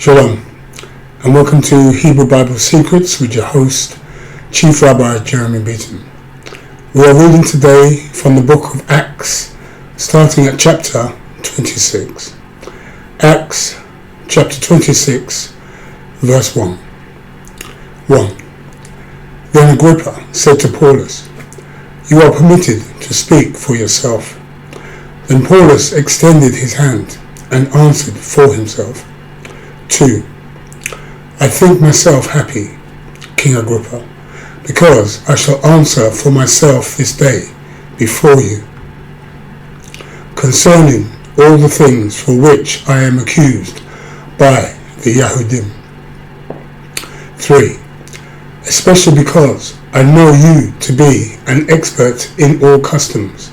Shalom, and welcome to Hebrew Bible Secrets with your host, Chief Rabbi Jeremy Beaton. We are reading today from the book of Acts, starting at chapter 26. Acts chapter 26, verse 1. 1. Then Agrippa said to Paulus, "You are permitted to speak for yourself." Then Paulus extended his hand and answered for himself. 2. I think myself happy, King Agrippa, because I shall answer for myself this day before you, concerning all the things for which I am accused by the Yahudim. 3. Especially because I know you to be an expert in all customs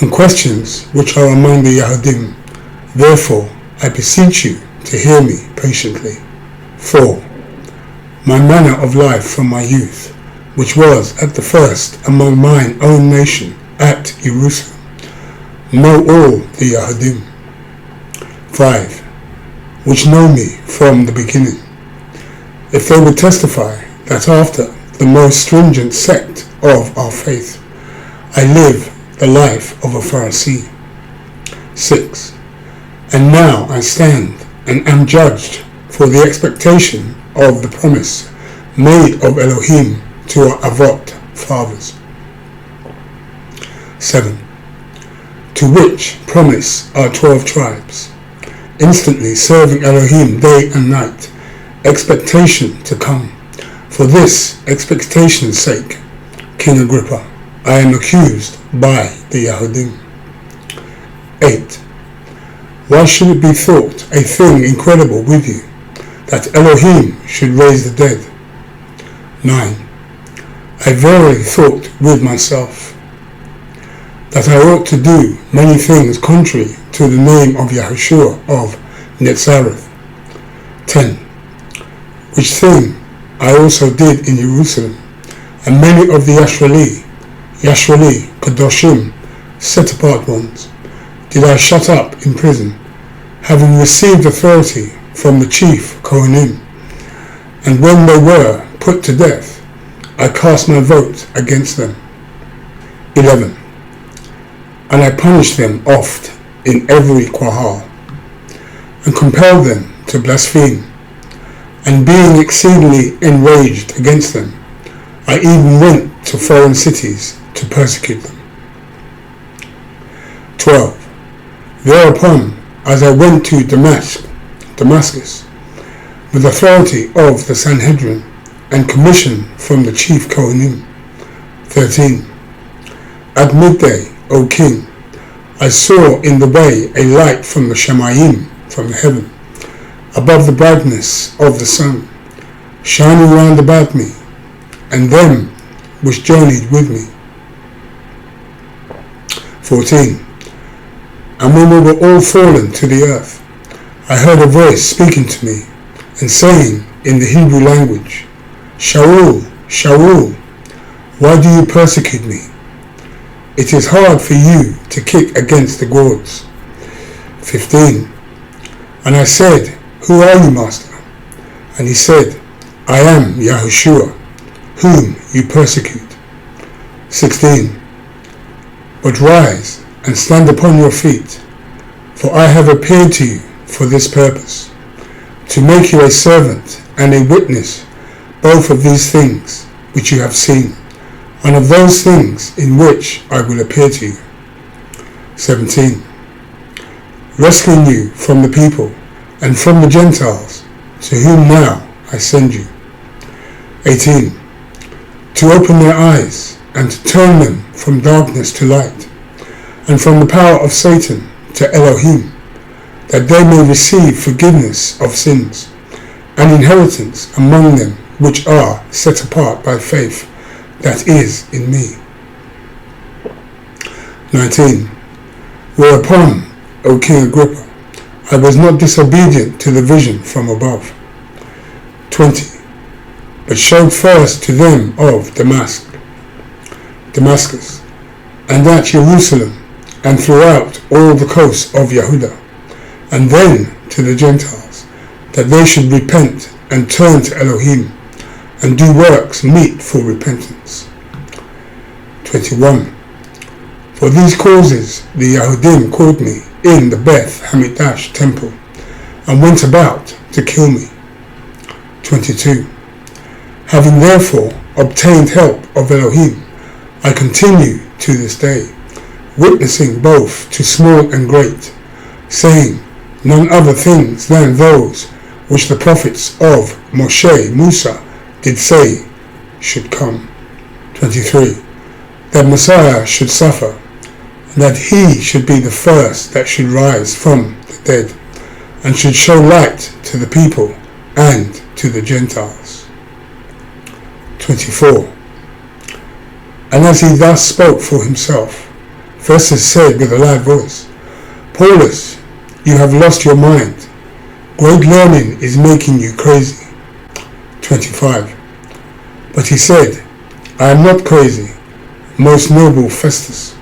and questions which are among the Yahudim. Therefore, I beseech you to hear me patiently. 4. My manner of life from my youth, which was at the first among mine own nation at Jerusalem, know all the Yahudim. 5. Which know me from the beginning, if they would testify that after the most stringent sect of our faith, I live the life of a Pharisee. 6. And now I stand and am judged for the expectation of the promise made of Elohim to our Avot fathers. 7. To which promise are 12 tribes, instantly serving Elohim day and night, expectation to come. For this expectation's sake, King Agrippa, I am accused by the Yahudim. 8. Why should it be thought a thing incredible with you, that Elohim should raise the dead? 9. I verily thought with myself, that I ought to do many things contrary to the name of Yahushua of Nazareth. 10. Which thing I also did in Jerusalem, and many of the Yashwali, Kadoshim, set apart ones, did I shut up in prison, having received authority from the chief Kohanim. And when they were put to death, I cast my vote against them. 11. And I punished them oft in every quahal, and compelled them to blaspheme. And being exceedingly enraged against them, I even went to foreign cities to persecute them. 12. Thereupon, as I went to Damascus, with authority of the Sanhedrin and commission from the chief Kohanim. 13. At midday, O king, I saw in the way a light from the Shemayim, from heaven, above the brightness of the sun, shining round about me, and them which journeyed with me. 14. And when we were all fallen to the earth, I heard a voice speaking to me, and saying in the Hebrew language, Shaul, Shaul, why do you persecute me? It is hard for you to kick against the gourds. 15. And I said, Who are you, Master? And he said, I am Yahushua, whom you persecute. 16. But rise and stand upon your feet, for I have appeared to you for this purpose, to make you a servant and a witness both of these things which you have seen, and of those things in which I will appear to you. 17. Rescuing you from the people and from the Gentiles, to whom now I send you. 18. To open their eyes and to turn them from darkness to light, and from the power of Satan to Elohim, that they may receive forgiveness of sins, and inheritance among them which are set apart by faith that is in me. 19. Whereupon, O King Agrippa, I was not disobedient to the vision from above. 20. But showed first to them of Damascus, and at Jerusalem, and throughout all the coast of Yehuda, and then to the Gentiles, that they should repent and turn to Elohim, and do works meet for repentance. 21. For these causes the Yahudim caught me in the Beth Hamikdash temple, and went about to kill me. 22. Having therefore obtained help of Elohim, I continue to this day, witnessing both to small and great, saying none other things than those which the prophets of Moshe, Musa, did say should come. 23. That Messiah should suffer, and that he should be the first that should rise from the dead, and should show light to the people and to the Gentiles. 24. And as he thus spoke for himself, Festus said with a loud voice, Paulus, you have lost your mind. Great learning is making you crazy. 25. But he said, I am not crazy, most noble Festus,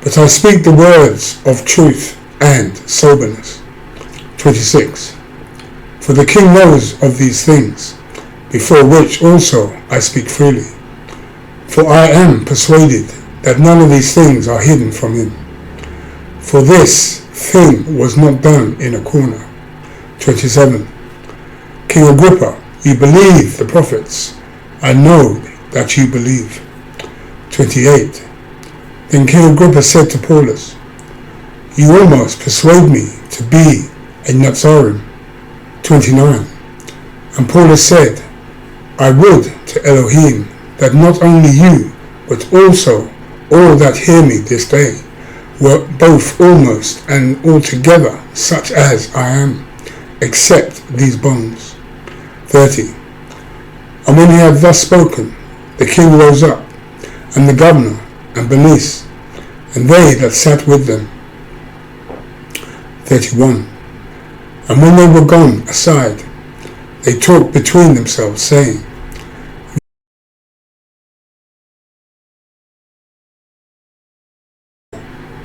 but I speak the words of truth and soberness. 26. For the king knows of these things, before which also I speak freely. For I am persuaded that none of these things are hidden from him. For this thing was not done in a corner. 27. King Agrippa, you believe the prophets. I know that you believe. 28. Then King Agrippa said to Paulus, you almost persuade me to be a Nazarene. 29. And Paulus said, I would to Elohim that not only you, but also all that hear me this day, were both almost and altogether such as I am, except these bones. 30. And when he had thus spoken, the king rose up, and the governor, and Bernice, and they that sat with them. 31. And when they were gone aside, they talked between themselves, saying,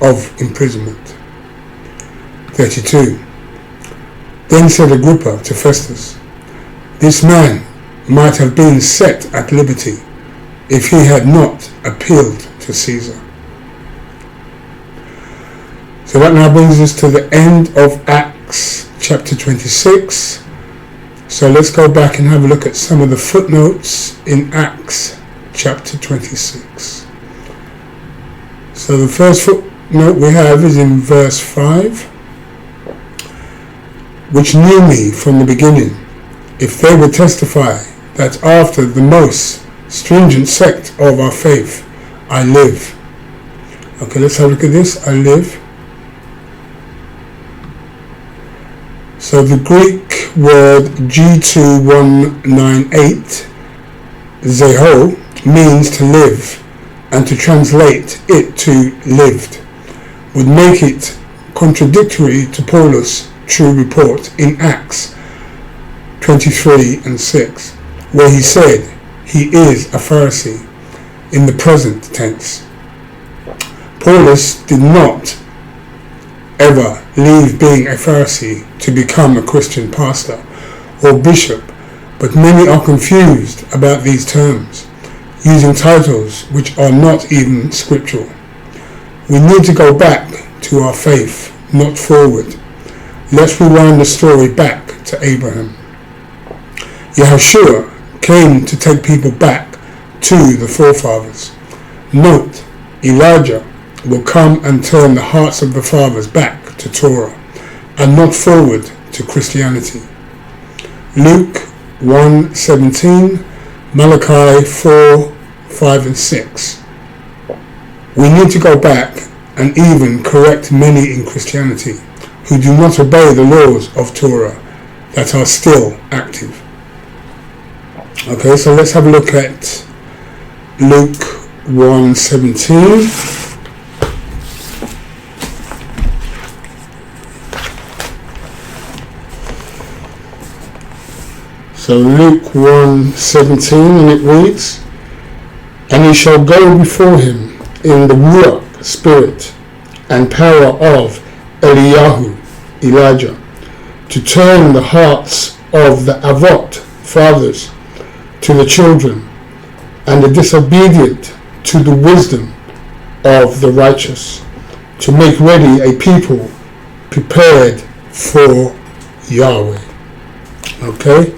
of imprisonment. 32. Then said Agrippa to Festus, this man might have been set at liberty if he had not appealed to Caesar. So that now brings us to the end of Acts chapter 26. So let's go back and have a look at some of the footnotes in Acts chapter 26. So the first footnote we have is in verse 5, which knew me from the beginning, if they would testify that after the most stringent sect of our faith I live. Okay, let's have a look at this. I live. So the Greek word G2198, zeho, means to live, and to translate it to lived would make it contradictory to Paulus' true report in Acts 23:6, where he said he is a Pharisee in the present tense. Paulus did not ever leave being a Pharisee to become a Christian pastor or bishop, but many are confused about these terms, using titles which are not even scriptural. We need to go back to our faith, not forward. Let's rewind the story back to Abraham. Yahushua came to take people back to the forefathers. Note, Elijah will come and turn the hearts of the fathers back to Torah, and not forward to Christianity. Luke 1:17, Malachi 4:5-6. We need to go back and even correct many in Christianity who do not obey the laws of Torah that are still active. Okay, so let's have a look at Luke 1:17. So Luke 1:17, and it reads, and he shall go before him in the Ruach spirit and power of Eliyahu, Elijah, to turn the hearts of the Avot, fathers, to the children, and the disobedient to the wisdom of the righteous, to make ready a people prepared for Yahweh. Okay,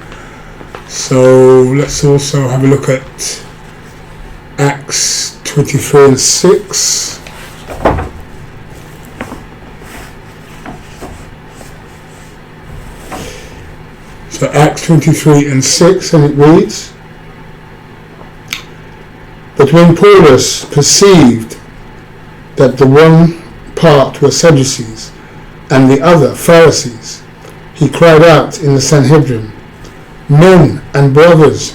so let's also have a look at Acts 23 and 6. So Acts 23 and 6, and it reads, "But when Paulus perceived that the one part were Sadducees and the other Pharisees, he cried out in the Sanhedrin, 'Men and brothers,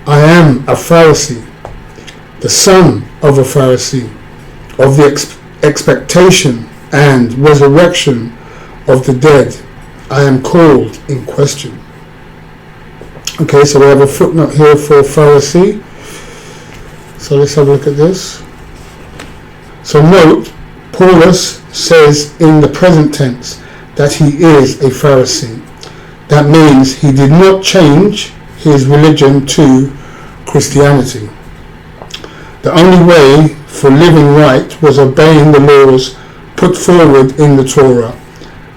I am a Pharisee, the son of a Pharisee, of the expectation and resurrection of the dead. I am called in question.'" Okay, so we have a footnote here for Pharisee. So let's have a look at this. So note, Paulus says in the present tense that he is a Pharisee. That means he did not change his religion to Christianity. The only way for living right was obeying the laws put forward in the Torah,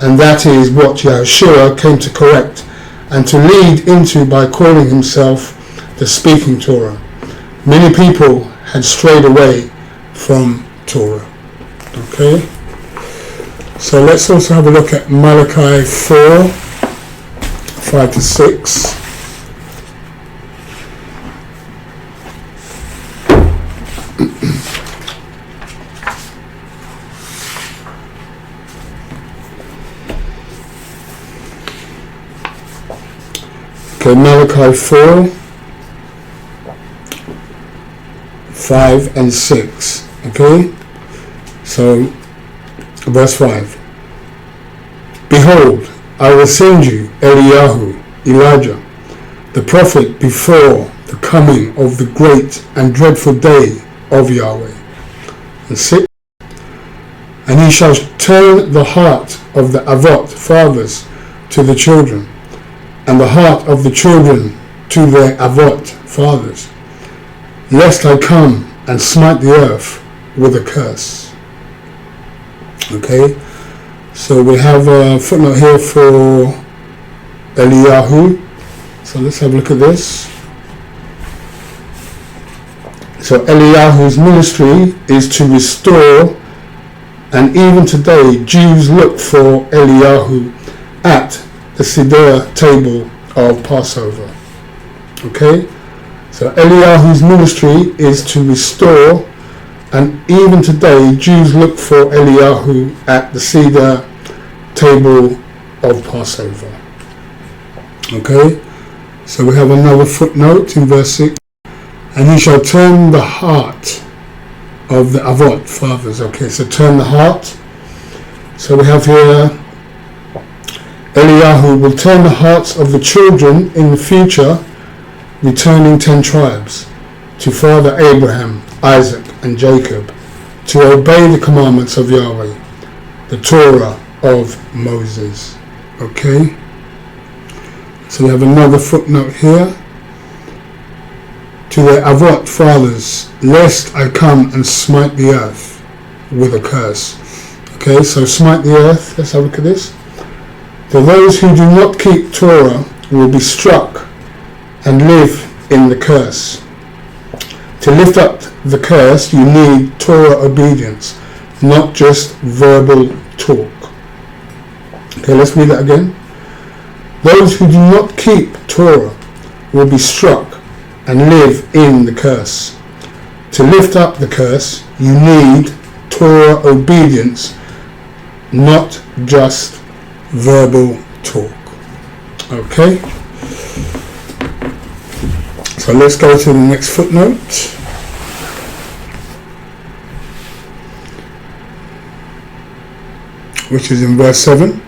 and that is what Yahushua came to correct and to lead into by calling himself the speaking Torah. Many people had strayed away from Torah. Okay, so let's also have a look at Malachi 4, 5 to 6. Okay, Malachi 4, 5 and 6. Okay, so verse 5. "Behold, I will send you Eliyahu, Elijah, the prophet, before the coming of the great and dreadful day of Yahweh." And 6. "And he shall turn the heart of the Avot, fathers, to the children, and the heart of the children to their Avot, fathers, lest I come and smite the earth with a curse." Okay, so we have a footnote here for Eliyahu. So let's have a look at this. So Eliyahu's ministry is to restore, and even today Jews look for Eliyahu at the Siddur table of Passover. Okay, so Eliyahu's ministry is to restore, and even today Jews look for Eliyahu at the Siddur table of Passover. Okay, so we have another footnote in verse 6. "And he shall turn the heart of the Avot, fathers." Okay, so turn the heart. So we have here Eliyahu will turn the hearts of the children in the future, returning 10 tribes, to Father Abraham, Isaac, and Jacob, to obey the commandments of Yahweh, the Torah of Moses. Okay, so we have another footnote here. "To the Avot, fathers, lest I come and smite the earth with a curse." Okay, so smite the earth, let's have a look at this. "For those who do not keep Torah will be struck and live in the curse." To lift up the curse, you need Torah obedience, not just verbal talk. Okay, let's read that again. "Those who do not keep Torah will be struck and live in the curse. To lift up the curse, you need Torah obedience, not just verbal talk. Okay, so let's go to the next footnote. Which is in verse 7.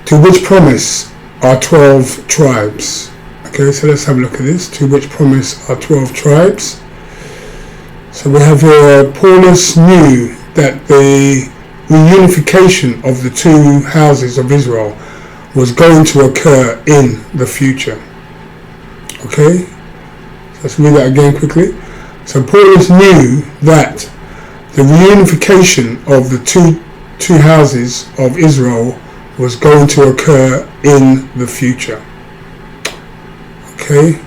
"To which promise are 12 tribes." Okay, so let's have a look at this. "To which promise are 12 tribes." So we have here, Paulus knew that the reunification of the two houses of Israel was going to occur in the future. Okay, so let's read that again quickly. So Paulus knew that the reunification of the two houses of Israel was going to occur in the future. Okay,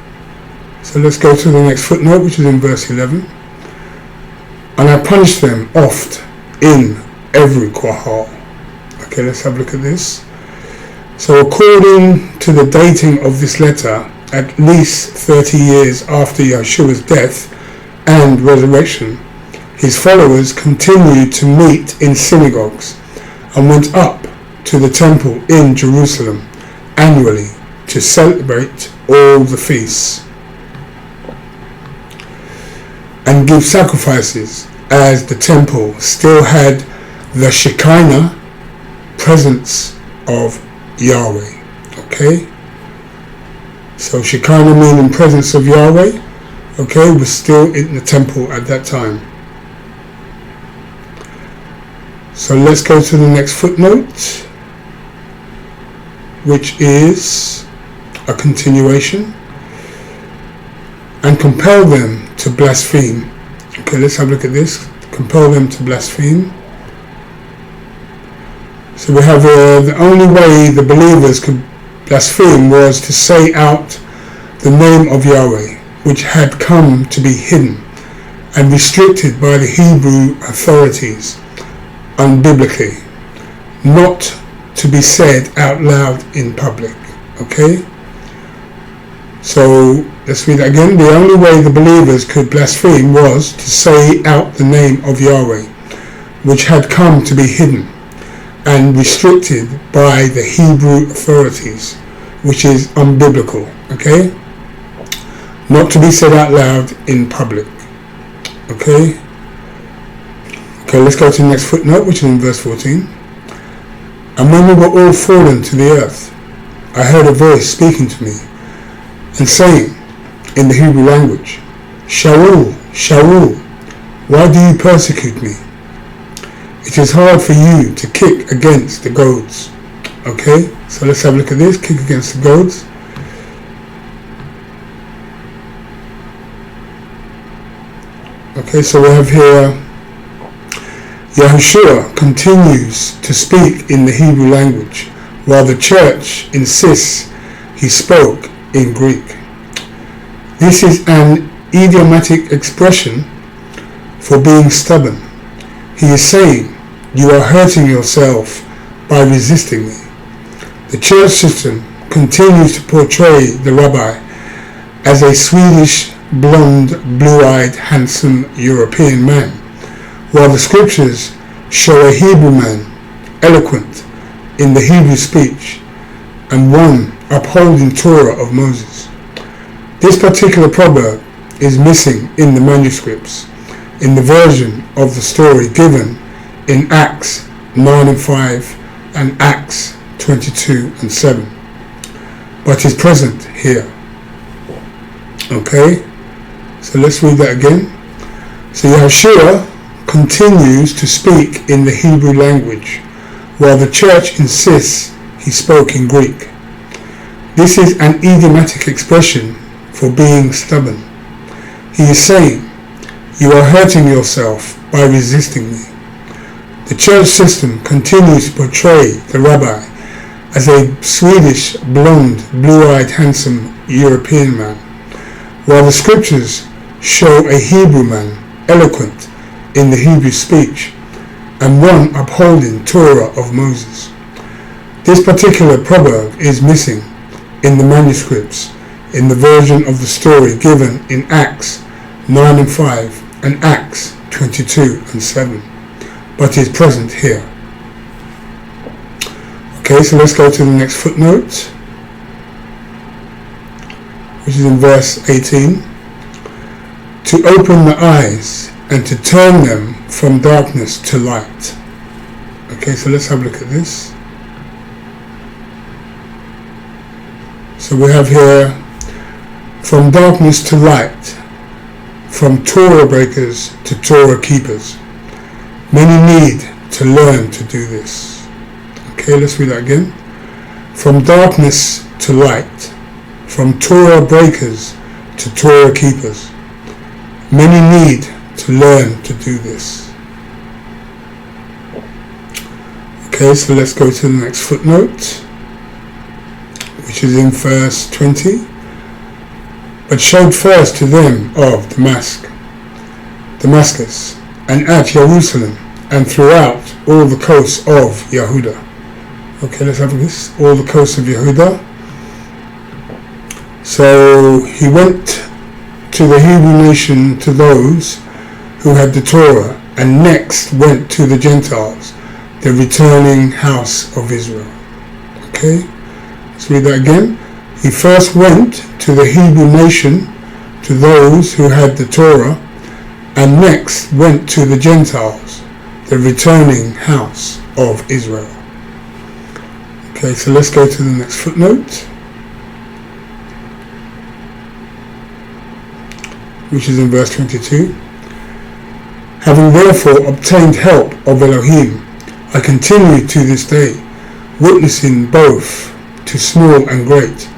so let's go to the next footnote, which is in verse 11. And I punished them oft in every quarhal. Okay, let's have a look at this. So according to the dating of this letter, at least 30 years after Yeshua's death and resurrection, his followers continued to meet in synagogues and went up to the temple in Jerusalem annually to celebrate all the feasts and give sacrifices, as the temple still had the Shekinah presence of Yahweh. Okay, so Shekinah meaning presence of Yahweh, okay, was still in the temple at that time. So let's go to the next footnote, which is a continuation. And compel them to blaspheme. Okay, let's have a look at this. Compel them to blaspheme. So we have the only way the believers could blaspheme was to say out the name of Yahweh, which had come to be hidden and restricted by the Hebrew authorities unbiblically, not to be said out loud in public. Okay? So let's read that again. The only way the believers could blaspheme was to say out the name of Yahweh, which had come to be hidden and restricted by the Hebrew authorities, which is unbiblical. Okay? Not to be said out loud in public. Okay? Okay, let's go to the next footnote, which is in verse 14. And when we were all fallen to the earth, I heard a voice speaking to me and saying in the Hebrew language, Shaul, Shaul, why do you persecute me? It is hard for you to kick against the goads. Okay, so let's have a look at this. Kick against the goads. Okay, so we have here Yahushua continues to speak in the Hebrew language, while the church insists he spoke in Greek. This is an idiomatic expression for being stubborn. He is saying, you are hurting yourself by resisting me. The church system continues to portray the rabbi as a Swedish, blonde, blue-eyed, handsome European man, while the scriptures show a Hebrew man, eloquent in the Hebrew speech, and one upholding Torah of Moses. This particular proverb is missing in the manuscripts, in the version of the story given in Acts 9 and 5 and Acts 22 and 7, but is present here. Okay, so let's read that again. So Yahushua continues to speak in the Hebrew language, while the church insists he spoke in Greek. This is an idiomatic expression for being stubborn. He is saying, you are hurting yourself by resisting me. The church system continues to portray the rabbi as a Swedish, blonde, blue-eyed, handsome European man, while the scriptures show a Hebrew man, eloquent in the Hebrew speech, and one upholding Torah of Moses. This particular proverb is missing in the manuscripts, in the version of the story given in Acts 9 and 5 and Acts 22 and 7, but is present here. Okay, so let's go to the next footnote, which is in verse 18. To open the eyes and to turn them from darkness to light. Okay, so let's have a look at this. So we have here, from darkness to light, from Torah breakers to Torah keepers. Many need to learn to do this. Okay, let's read that again. from darkness to light, from Torah breakers to Torah keepers. Many need to learn to do this. Okay, so let's go to the next footnote, which is in verse 20. But showed first to them of Damascus, and at Jerusalem, and throughout all the coasts of Yehuda. Okay, let's have this. All the coasts of Yehuda. So he went to the Hebrew nation, to those who had the Torah, and next went to the Gentiles, the returning house of Israel. Okay, let's read that again. He first went to the Hebrew nation, to those who had the Torah, and next went to the Gentiles, the returning house of Israel. Okay, so let's go to the next footnote, which is in verse 22. Having therefore obtained help of Elohim, I continue to this day, witnessing both to small and great,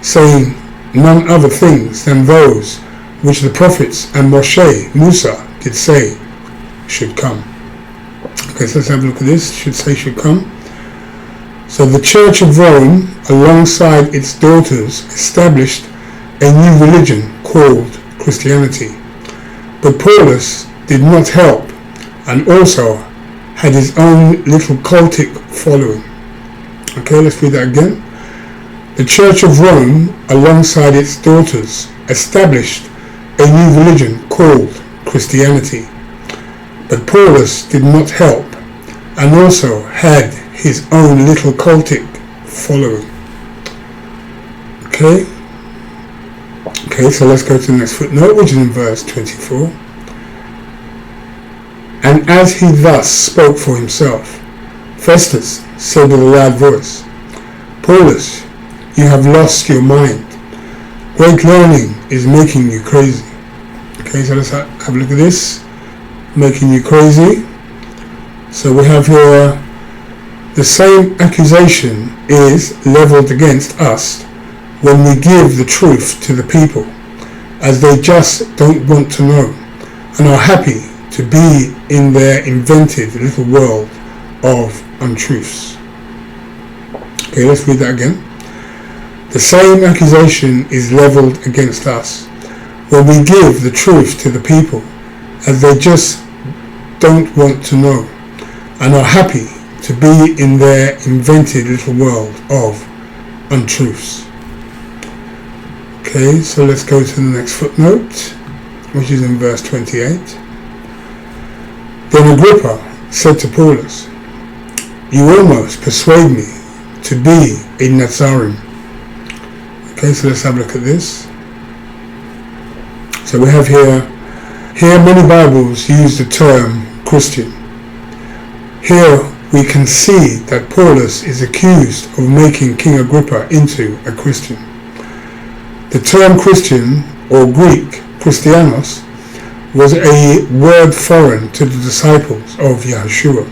saying none other things than those which the prophets and Musa did say should come. Okay, so let's have a look at this. Should come. So the Church of Rome, alongside its daughters, established a new religion called Christianity. But Paulus did not help, and also had his own little cultic following. Okay, let's read that again. The Church of Rome, alongside its daughters, established a new religion called Christianity. But Paulus did not help, and also had his own little cultic following. Okay, so let's go to the next footnote, which is in verse 24. And as he thus spoke for himself, Festus said with a loud voice, Paulus, you have lost your mind. Great learning is making you crazy. Okay, so let's have a look at this. Making you crazy. So we have here, the same accusation is leveled against us when we give the truth to the people, as they just don't want to know and are happy to be in their invented little world of untruths. Okay, let's read that again. The same accusation is leveled against us when we give the truth to the people, as they just don't want to know and are happy to be in their invented little world of untruths. Okay, so let's go to the next footnote, which is in verse 28. Then Agrippa said to Paulus, you almost persuade me to be a Nazarene. Okay, so let's have a look at this. So we have here many Bibles use the term Christian. Here we can see that Paulus is accused of making King Agrippa into a Christian. The term Christian, or Greek Christianos, was a word foreign to the disciples of Yahushua.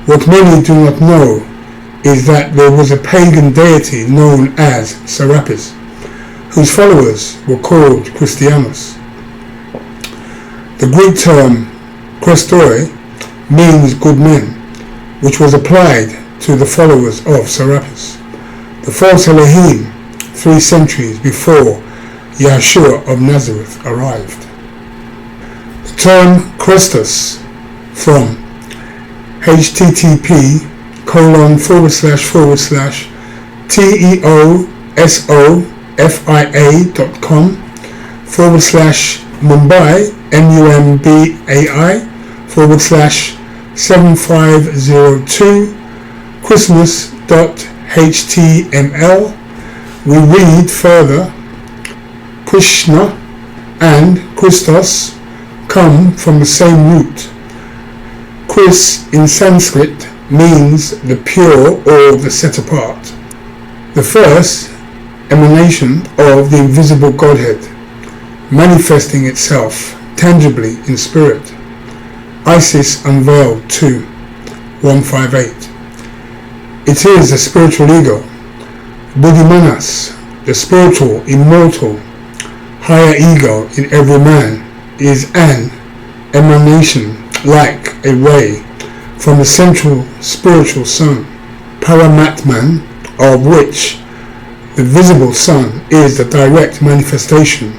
What many do not know is that there was a pagan deity known as Serapis, whose followers were called Christianos. The Greek term Christoi means good men, which was applied to the followers of Serapis, the false Elohim, 3 centuries before Yahshua of Nazareth arrived. The term Christus, from http://teosofia.com/Mumbai, MUMBAI/7502 Christmas.html. We read further, Krishna and Christos come from the same root. Chris in Sanskrit means the pure or the set apart, the first emanation of the invisible Godhead, manifesting itself tangibly in spirit. Isis Unveiled 2:158. It is the spiritual ego, Buddhimanas, the spiritual, immortal, higher ego in every man, is an emanation like a ray from the central spiritual sun, Paramatman, of which the visible sun is the direct manifestation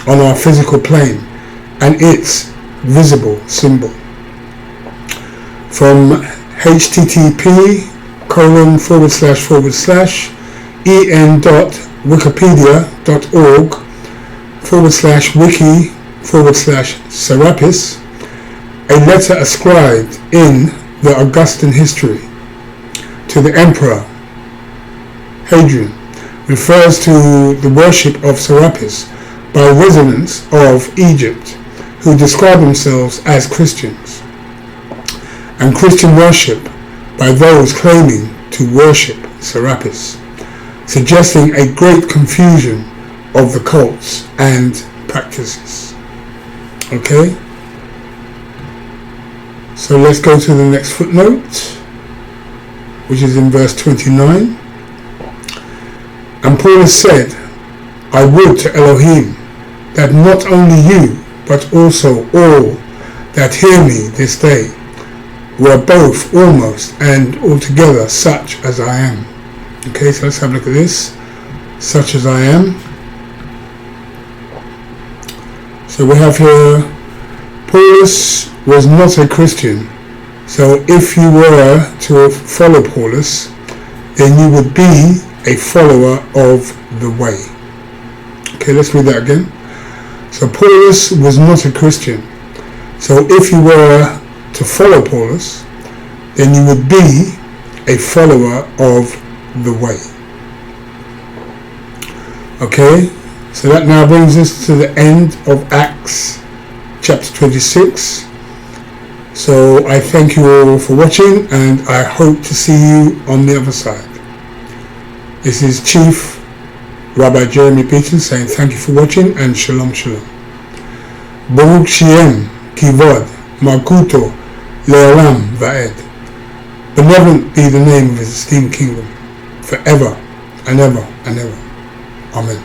on our physical plane and its visible symbol. From http://en.wikipedia.org/wiki/Serapis, a letter ascribed in the Augustan history to the Emperor Hadrian refers to the worship of Serapis by residents of Egypt who describe themselves as Christians, and Christian worship by those claiming to worship Serapis, suggesting a great confusion of the cults and practices. Okay? So let's go to the next footnote, which is in verse 29. And Paulus said, I would to Elohim that not only you, but also all that hear me this day were both almost and altogether such as I am. Okay, so let's have a look at this. Such as I am. So we have here, Paulus was not a Christian. So if you were to follow Paulus, then you would be a follower of the way. Okay, let's read that again. So Paulus was not a Christian. So if you were to follow Paulus, then you would be a follower of the way. Okay, so that now brings us to the end of Acts chapter 26. So I thank you all for watching, and I hope to see you on the other side. This is Chief Rabbi Jeremy Beaton saying thank you for watching, and Shalom Shalom. Baruch Shem Kivod Malkuto Le'olam Va'ed. Benevolent be the name of his esteemed kingdom, forever and ever and ever. Amen.